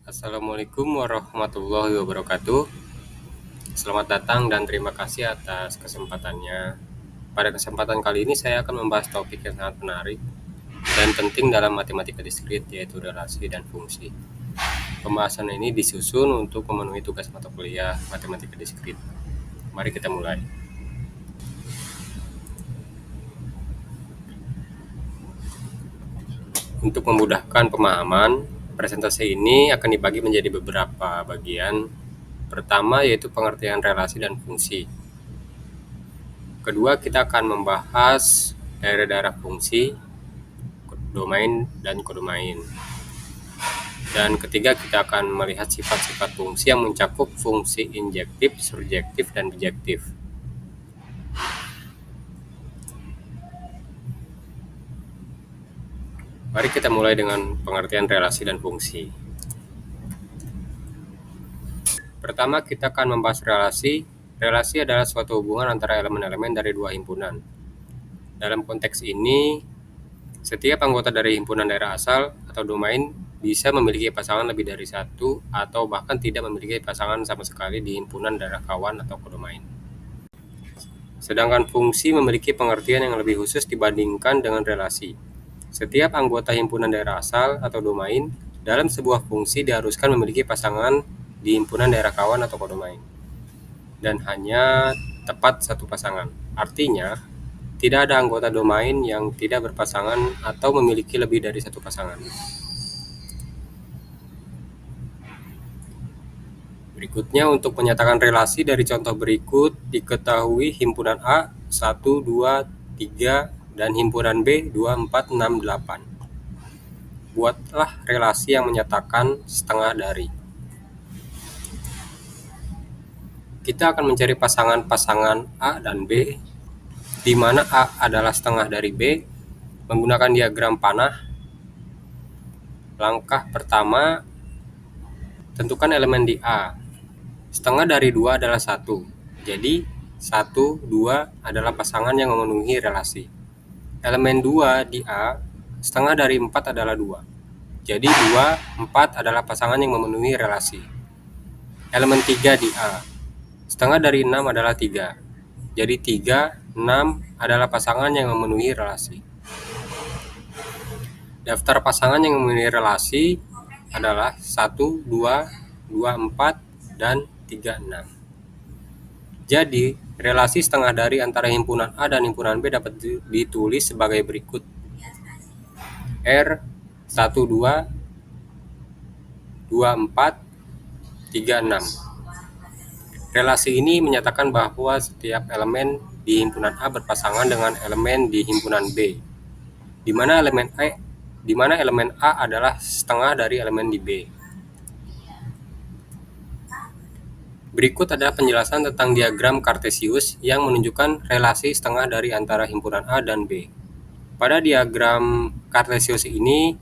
Assalamualaikum warahmatullahi wabarakatuh. Selamat datang dan terima kasih atas kesempatannya. Pada kesempatan kali ini saya akan membahas topik yang sangat menarik dan penting dalam matematika diskrit, yaitu relasi dan fungsi. Pembahasan ini disusun untuk memenuhi tugas mata kuliah matematika diskrit. Mari kita mulai. Untuk memudahkan pemahaman, presentasi ini akan dibagi menjadi beberapa bagian. Pertama yaitu pengertian relasi dan fungsi. Kedua, kita akan membahas daerah-daerah fungsi, domain, dan kodomain. Dan ketiga, kita akan melihat sifat-sifat fungsi yang mencakup fungsi injektif, surjektif, dan bijektif. Mari kita mulai dengan pengertian relasi dan fungsi. Pertama, kita akan membahas relasi. Relasi adalah suatu hubungan antara elemen-elemen dari dua himpunan. Dalam konteks ini, setiap anggota dari himpunan daerah asal atau domain bisa memiliki pasangan lebih dari satu atau bahkan tidak memiliki pasangan sama sekali di himpunan daerah kawan atau kodomain. Sedangkan fungsi memiliki pengertian yang lebih khusus dibandingkan dengan relasi. Setiap anggota himpunan daerah asal atau domain dalam sebuah fungsi diharuskan memiliki pasangan di himpunan daerah kawan atau kodomain. Dan hanya tepat satu pasangan. Artinya, tidak ada anggota domain yang tidak berpasangan atau memiliki lebih dari satu pasangan. Berikutnya, untuk menyatakan relasi dari contoh berikut, diketahui himpunan A 1, 2, 3, dan himpunan B 2, 4, 6, 8. Buatlah relasi yang menyatakan setengah dari. Kita akan mencari pasangan-pasangan A dan B, di mana A adalah setengah dari B, menggunakan diagram panah. Langkah pertama, tentukan elemen di A. Setengah dari 2 adalah 1. Jadi, 1, 2 adalah pasangan yang memenuhi relasi. Elemen 2 di A, setengah dari 4 adalah 2. Jadi, 2, 4 adalah pasangan yang memenuhi relasi. Elemen 3 di A, setengah dari 6 adalah 3. Jadi, 3, 6 adalah pasangan yang memenuhi relasi. Daftar pasangan yang memenuhi relasi adalah 1, 2, 2, 4, dan 3, 6. Jadi, relasi setengah dari antara himpunan A dan himpunan B dapat ditulis sebagai berikut. R 1, 2, 2, 4, 3, 6. Relasi ini menyatakan bahwa setiap elemen di himpunan A berpasangan dengan elemen di himpunan B, di mana elemen A adalah setengah dari elemen di B. Berikut adalah penjelasan tentang diagram Kartesius yang menunjukkan relasi setengah dari antara himpunan A dan B. Pada diagram Kartesius ini,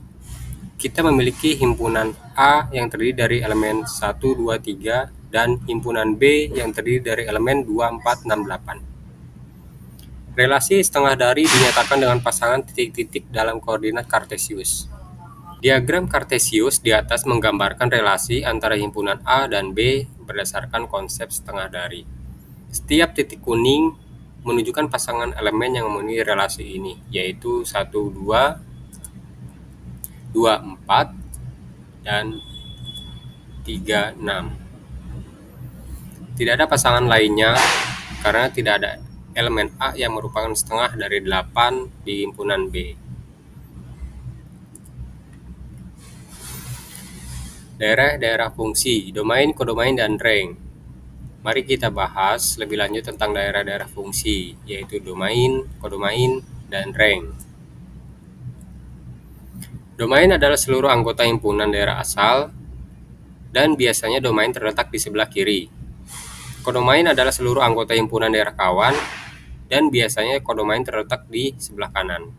kita memiliki himpunan A yang terdiri dari elemen 1, 2, 3, dan himpunan B yang terdiri dari elemen 2, 4, 6, 8. Relasi setengah dari dinyatakan dengan pasangan titik-titik dalam koordinat Kartesius. Diagram Kartesius di atas menggambarkan relasi antara himpunan A dan B berdasarkan konsep setengah dari. Setiap titik kuning menunjukkan pasangan elemen yang memenuhi relasi ini, yaitu 1, 2, 2, 4, dan 3, 6. Tidak ada pasangan lainnya karena tidak ada elemen A yang merupakan setengah dari 8 di himpunan B. Daerah-daerah fungsi, domain, kodomain, dan range. Mari kita bahas lebih lanjut tentang daerah-daerah fungsi, yaitu domain, kodomain, dan range. Domain adalah seluruh anggota himpunan daerah asal, dan biasanya domain terletak di sebelah kiri. Kodomain adalah seluruh anggota himpunan daerah kawan, dan biasanya kodomain terletak di sebelah kanan.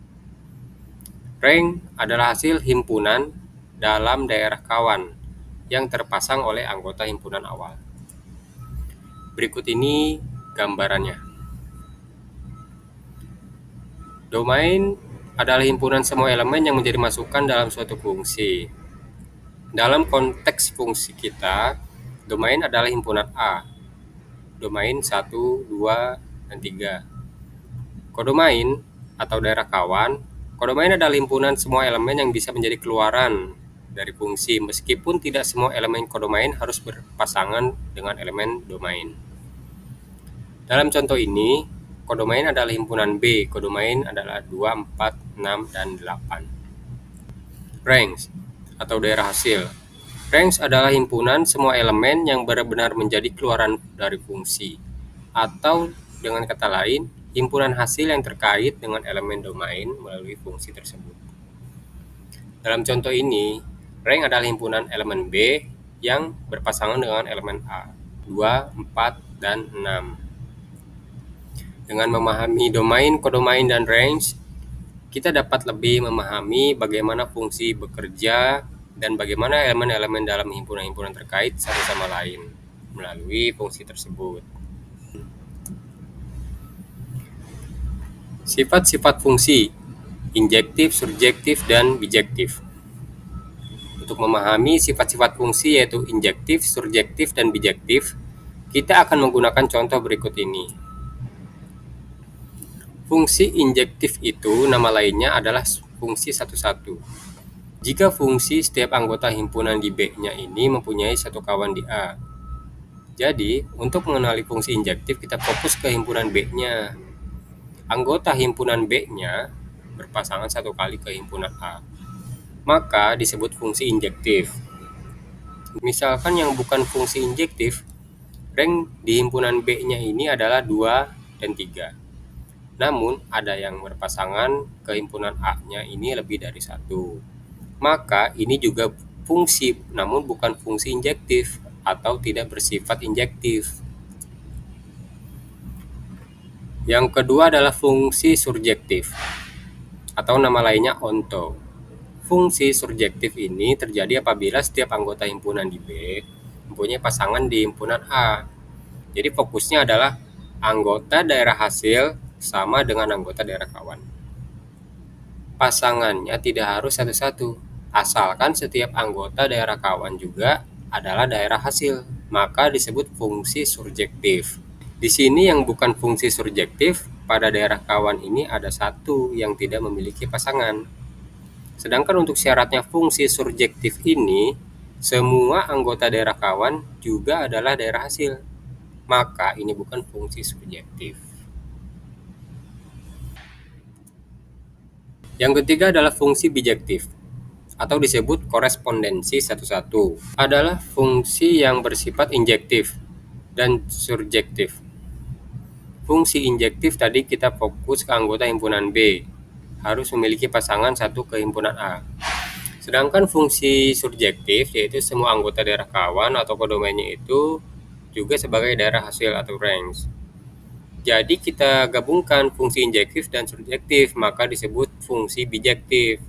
Range adalah hasil himpunan dalam daerah kawan yang terpasang oleh anggota himpunan awal. Berikut ini gambarannya. Domain adalah himpunan semua elemen yang menjadi masukan dalam suatu fungsi. Dalam konteks fungsi kita, domain adalah himpunan A, domain 1, 2, dan 3. Kodomain atau daerah kawan, kodomain adalah himpunan semua elemen yang bisa menjadi keluaran dari fungsi, meskipun tidak semua elemen kodomain harus berpasangan dengan elemen domain. Dalam contoh ini, kodomain adalah himpunan B, kodomain adalah 2, 4, 6, dan 8. Range atau daerah hasil. Range adalah himpunan semua elemen yang benar-benar menjadi keluaran dari fungsi, atau dengan kata lain, himpunan hasil yang terkait dengan elemen domain melalui fungsi tersebut. Dalam contoh ini, range adalah himpunan elemen B yang berpasangan dengan elemen A, 2, 4, dan 6. Dengan memahami domain, kodomain, dan range, kita dapat lebih memahami bagaimana fungsi bekerja dan bagaimana elemen-elemen dalam himpunan-himpunan terkait satu sama lain melalui fungsi tersebut. Sifat-sifat fungsi, injektif, surjektif, dan bijektif. Untuk memahami sifat-sifat fungsi yaitu injektif, surjektif, dan bijektif, kita akan menggunakan contoh berikut ini. Fungsi injektif itu nama lainnya adalah fungsi satu-satu. Jika fungsi setiap anggota himpunan di B-nya ini mempunyai satu kawan di A. Jadi, untuk mengenali fungsi injektif, kita fokus ke himpunan B-nya. Anggota himpunan B-nya berpasangan satu kali ke himpunan A. Maka disebut fungsi injektif. Misalkan yang bukan fungsi injektif, rank di himpunan B-nya ini adalah 2 dan 3. Namun, ada yang berpasangan ke himpunan A-nya ini lebih dari 1. Maka ini juga fungsi, namun bukan fungsi injektif atau tidak bersifat injektif. Yang kedua adalah fungsi surjektif atau nama lainnya onto. Fungsi surjektif ini terjadi apabila setiap anggota himpunan di B mempunyai pasangan di himpunan A. Jadi fokusnya adalah anggota daerah hasil sama dengan anggota daerah kawan. Pasangannya tidak harus satu-satu, asalkan setiap anggota daerah kawan juga adalah daerah hasil, maka disebut fungsi surjektif. Di sini yang bukan fungsi surjektif, pada daerah kawan ini ada satu yang tidak memiliki pasangan. Sedangkan untuk syaratnya fungsi surjektif ini, semua anggota daerah kawan juga adalah daerah hasil, maka ini bukan fungsi surjektif. Yang ketiga adalah fungsi bijektif atau disebut korespondensi satu-satu, adalah fungsi yang bersifat injektif dan surjektif. Fungsi injektif tadi kita fokus ke anggota himpunan B, harus memiliki pasangan satu ke himpunan A. Sedangkan fungsi surjektif yaitu semua anggota daerah kawan atau kodomainnya itu juga sebagai daerah hasil atau range. Jadi kita gabungkan fungsi injektif dan surjektif, maka disebut fungsi bijektif.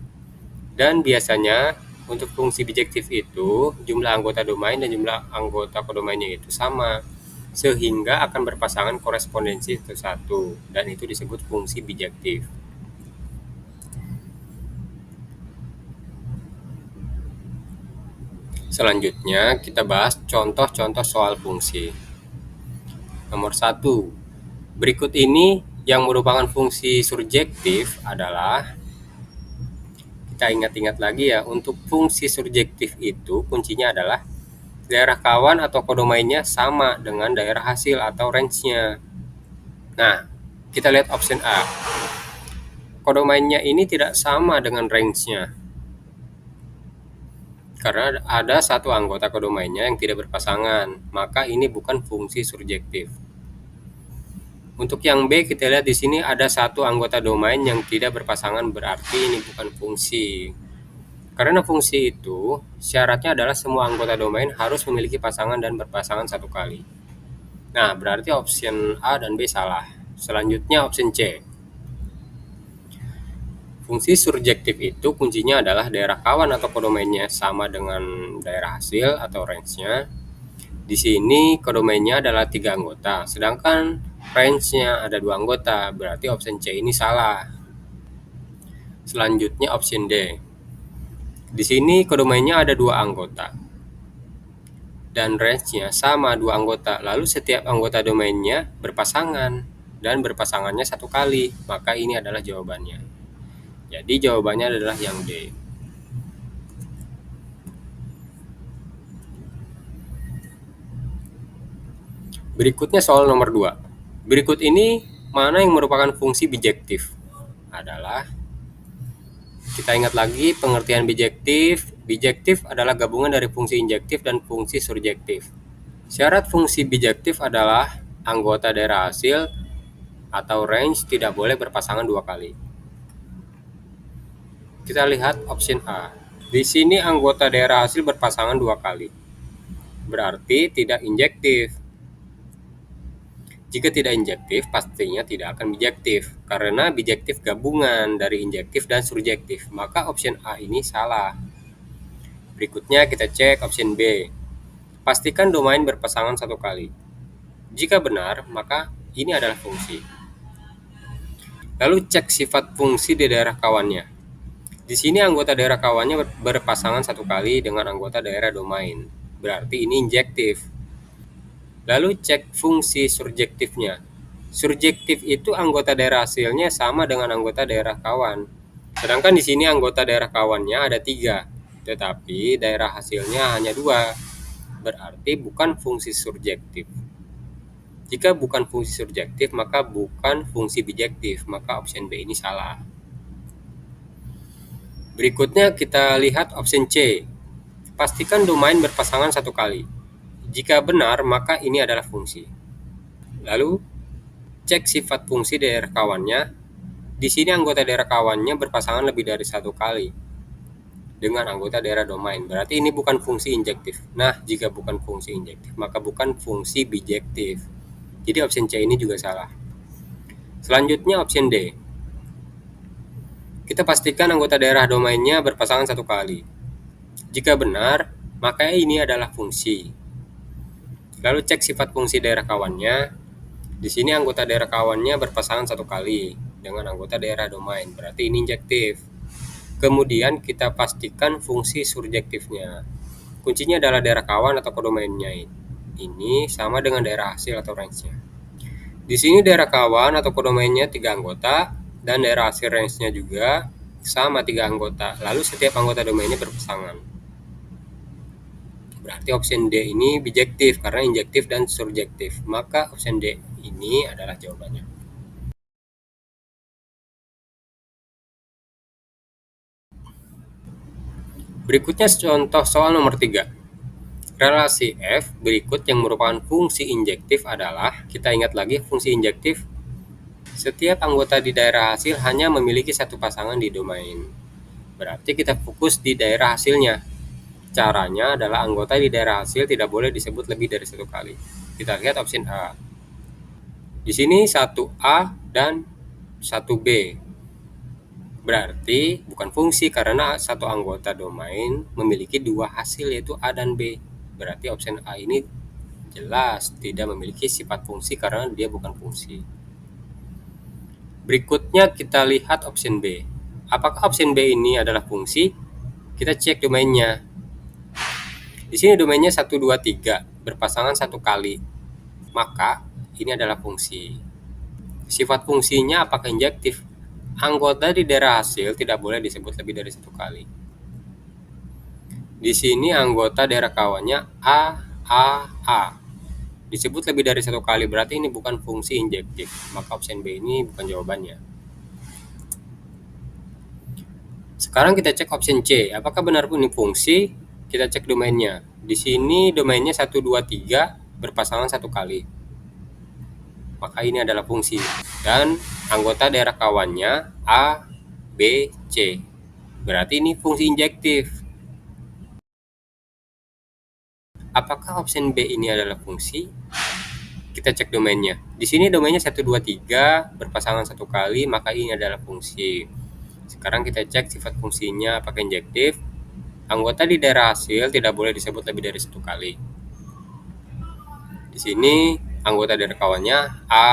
Dan biasanya untuk fungsi bijektif itu jumlah anggota domain dan jumlah anggota kodomainnya itu sama, sehingga akan berpasangan korespondensi satu-satu, dan itu disebut fungsi bijektif. Selanjutnya kita bahas contoh-contoh soal fungsi. Nomor 1. Berikut ini yang merupakan fungsi surjektif adalah, kita ingat-ingat lagi ya, untuk fungsi surjektif itu kuncinya adalah daerah kawan atau kodomainnya sama dengan daerah hasil atau range-nya. Nah, kita lihat option A. Kodomainnya ini tidak sama dengan range-nya, karena ada satu anggota kodomainnya yang tidak berpasangan, maka ini bukan fungsi surjektif. Untuk yang B, kita lihat di sini ada satu anggota domain yang tidak berpasangan, berarti ini bukan fungsi. Karena fungsi itu syaratnya adalah semua anggota domain harus memiliki pasangan dan berpasangan satu kali. Nah, berarti option A dan B salah. Selanjutnya option C. Fungsi surjektif itu kuncinya adalah daerah kawan atau kodomainnya sama dengan daerah hasil atau range-nya. Di sini kodomainnya adalah 3 anggota, sedangkan range-nya ada 2 anggota, berarti option C ini salah. Selanjutnya option D. Di sini kodomainnya ada 2 anggota dan range-nya sama 2 anggota. Lalu setiap anggota domainnya berpasangan dan berpasangannya 1 kali. Maka ini adalah jawabannya. Jadi jawabannya adalah yang D. Berikutnya soal nomor 2. Berikut ini mana yang merupakan fungsi bijektif? Adalah, kita ingat lagi pengertian bijektif. Bijektif adalah gabungan dari fungsi injektif dan fungsi surjektif. Syarat fungsi bijektif adalah anggota daerah hasil atau range tidak boleh berpasangan 2 kali. Kita lihat option A. Di sini anggota daerah hasil berpasangan 2 kali. Berarti tidak injektif. Jika tidak injektif, pastinya tidak akan bijektif, karena bijektif gabungan dari injektif dan surjektif. Maka option A ini salah. Berikutnya kita cek option B. Pastikan domain berpasangan 1 kali. Jika benar, maka ini adalah fungsi. Lalu cek sifat fungsi di daerah kawannya. Di sini anggota daerah kawannya berpasangan 1 kali dengan anggota daerah domain. Berarti ini injektif. Lalu cek fungsi surjektifnya. Surjektif itu anggota daerah hasilnya sama dengan anggota daerah kawan. Sedangkan di sini anggota daerah kawannya ada 3, tetapi daerah hasilnya hanya 2. Berarti bukan fungsi surjektif. Jika bukan fungsi surjektif, maka bukan fungsi bijektif. Maka option B ini salah. Berikutnya kita lihat option C. Pastikan domain berpasangan 1 kali. Jika benar, maka ini adalah fungsi. Lalu, cek sifat fungsi daerah kawannya. Di sini anggota daerah kawannya berpasangan lebih dari 1 kali dengan anggota daerah domain. Berarti ini bukan fungsi injektif. Nah, jika bukan fungsi injektif, maka bukan fungsi bijektif. Jadi option C ini juga salah. Selanjutnya option D. Kita pastikan anggota daerah domainnya berpasangan 1 kali. Jika benar, maka ini adalah fungsi. Lalu cek sifat fungsi daerah kawannya. Di sini anggota daerah kawannya berpasangan 1 kali dengan anggota daerah domain. Berarti ini injektif. Kemudian kita pastikan fungsi surjektifnya. Kuncinya adalah daerah kawan atau kodomainnya. Ini sama dengan daerah hasil atau range-nya. Di sini daerah kawan atau kodomainnya 3 anggota dan daerah hasil range-nya juga sama 3 anggota. Lalu setiap anggota domainnya berpasangan. Berarti option D ini bijektif karena injektif dan surjektif. Maka option D ini adalah jawabannya. Berikutnya contoh soal nomor 3. Relasi F berikut yang merupakan fungsi injektif adalah, kita ingat lagi fungsi injektif, setiap anggota di daerah hasil hanya memiliki 1 pasangan di domain. Berarti kita fokus di daerah hasilnya. Caranya adalah anggota di daerah hasil tidak boleh disebut lebih dari 1 kali. Kita lihat option A. Di sini 1A dan 1B. Berarti bukan fungsi karena satu anggota domain memiliki 2 hasil yaitu A dan B. Berarti option A ini jelas tidak memiliki sifat fungsi karena dia bukan fungsi. Berikutnya kita lihat option B. Apakah option B ini adalah fungsi? Kita cek domainnya. Di sini domainnya 1, 2, 3 berpasangan 1 kali. Maka ini adalah fungsi. Sifat fungsinya apakah injektif? Anggota di daerah hasil tidak boleh disebut lebih dari 1 kali. Di sini anggota daerah kawannya A. Disebut lebih dari 1 kali, berarti ini bukan fungsi injektif. Maka option B ini bukan jawabannya. Sekarang kita cek option C. Apakah benar ini fungsi? Kita cek domainnya. Di sini domainnya 1, 2, 3 berpasangan 1 kali. Maka ini adalah fungsi. Dan anggota daerah kawannya A, B, C. Berarti ini fungsi injektif. Apakah option B ini adalah fungsi? Kita cek domainnya. Di sini domainnya 1, 2, 3 berpasangan 1 kali, maka ini adalah fungsi. Sekarang kita cek sifat fungsinya apakah injektif. Anggota di daerah hasil tidak boleh disebut lebih dari 1 kali. Di sini anggota daerah kawannya A.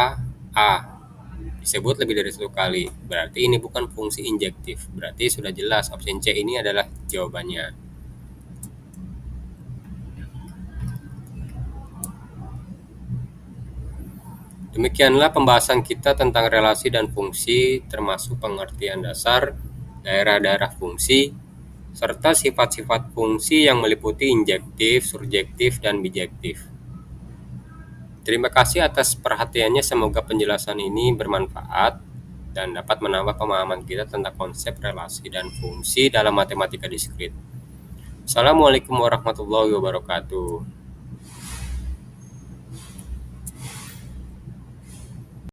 disebut lebih dari satu kali. Berarti ini bukan fungsi injektif. Berarti sudah jelas opsi C ini adalah jawabannya. Demikianlah pembahasan kita tentang relasi dan fungsi, termasuk pengertian dasar, daerah-daerah fungsi, serta sifat-sifat fungsi yang meliputi injektif, surjektif, dan bijektif. Terima kasih atas perhatiannya, semoga penjelasan ini bermanfaat dan dapat menambah pemahaman kita tentang konsep relasi dan fungsi dalam matematika diskrit. Assalamualaikum warahmatullahi wabarakatuh.